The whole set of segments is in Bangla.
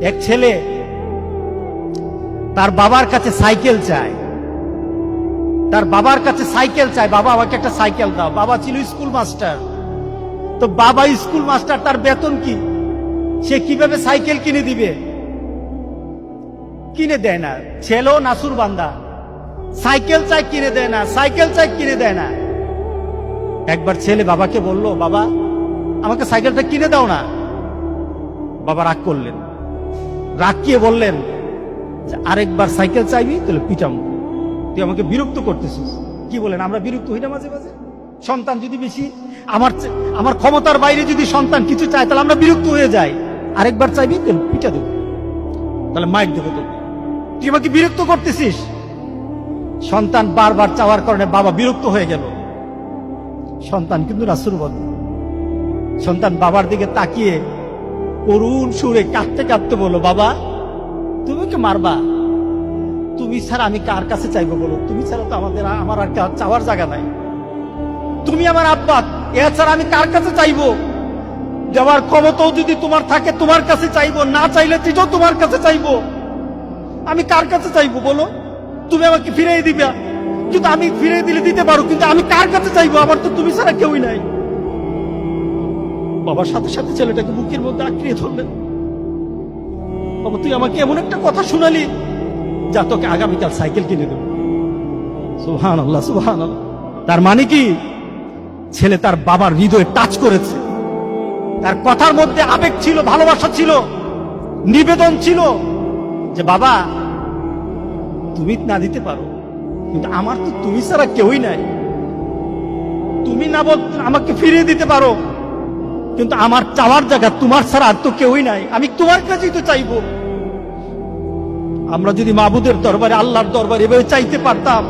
এক ছেলে তার বাবার কাছে সাইকেল চায়, তার বাবার কাছে সাইকেল চায়, বাবা আমাকে একটা সাইকেল দাও। বাবা ছিল স্কুল মাস্টার, তো বাবা স্কুল মাস্টার, তার বেতন কি, সে কিভাবে সাইকেল কিনে দিবে? কিনে দেয় না। ছেলেও নাসুর বান্দা, সাইকেল চাই কিনে দেয় না, সাইকেল চাই কিনে দেয় না। একবার ছেলে বাবাকে বলল, বাবা আমাকে সাইকেলটা কিনে দাও না। বাবা রাগ করলেন, রাগ কিয়ে বললেন, আরেকবার সাইকেল চাইবি তাহলে পিটাম, তুই আমাকে বিরক্ত করতেছিস। কি বলেন, আমরা বিরক্ত হই না মাঝে মাঝে? সন্তান যদি বেশি আমার ক্ষমতার বাইরে যদি সন্তান কিছু চায় তাহলে আমরা বিরক্ত হয়ে যাই। আরেকবার চাইবি তাহলে পিটা দেবো, তাহলে মাইক দেবো, তো তুই আমাকে বিরক্ত করতেছিস। সন্তান বারবার চাওয়ার কারণে বাবা বিরক্ত হয়ে গেল। সন্তান কিন্তু রাসূল বন্ধু। সন্তান বাবার দিকে তাকিয়ে করুণ সুরে কাঁদতে কাঁদতে বলল, বাবা তুমি ওকে মারবা? তুমি ছাড়া আমি কার কাছে চাইবো বলো? তুমি ছাড়া তো আমার আর চাওয়ার জায়গা নাই। তুমি আমার আব্বা, এছাড়া আমি কার কাছে চাইবো? যাওয়ার ক্ষমতাও যদি তোমার থাকে তোমার কাছে চাইবো, না চাইলে তুইও তোমার কাছে চাইবো। আমি কার কাছে চাইবো বলো? তুমি আমাকে ফিরিয়ে দিবা, কিন্তু আমি ফিরিয়ে দিলে দিতে পারো, কিন্তু আমি কার কাছে চাইবো? আমার তো তুমি ছাড়া কেউই নাই। বাবার সাথে সাথে ছেলেটাকে বুকের মধ্যে আঁকড়িয়ে ধরলেন। বাবা তুই আমাকে এমন একটা কথা শুনালি, যা তোকে আগামীকাল সাইকেল কিনে দেবো। সুবহানাল্লাহ, সুবহানাল্লাহ। তার মানে কি, ছেলে তার বাবার হৃদয়ে টাচ করেছে। তার কথার মধ্যে আবেগ ছিল, ভালোবাসা ছিল, নিবেদন ছিল, যে বাবা তুমি না দিতে পারো, কিন্তু আমার তো তুমি ছাড়া কেউই নাই। তুমি না বল আমাকে ফিরিয়ে দিতে পারো, কিন্তু আমার চাওয়ার জায়গা তোমার ছাড়া আর তো কেউই নাই, আমি তোমার কাছেই তো চাইবো। আমরা যদি মাবুদের দরবারে, আল্লাহর দরবারে এভাবে চাইতে পারতাম,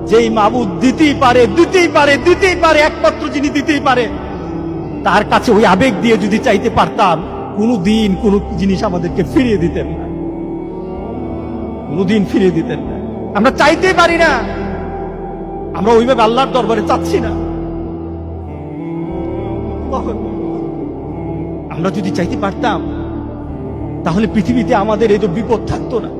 যেই মাবুদ দিতেই পারে, দিতেই পারে, দিতেই পারে, একমাত্র যিনি দিতেই পারে, তার কাছে ওই আবেগ দিয়ে যদি চাইতে পারতাম, কোনদিন কোন জিনিস আমাদেরকে ফিরিয়ে দিতেন না, কোনদিন ফিরিয়ে দিতেন না। আমরা চাইতেই পারি না, আমরা ওইভাবে আল্লাহর দরবারে চাচ্ছি না। আমরা যদি চাইতে পারতাম, তাহলে পৃথিবীতে আমাদের এই তো বিপদ থাকতো না।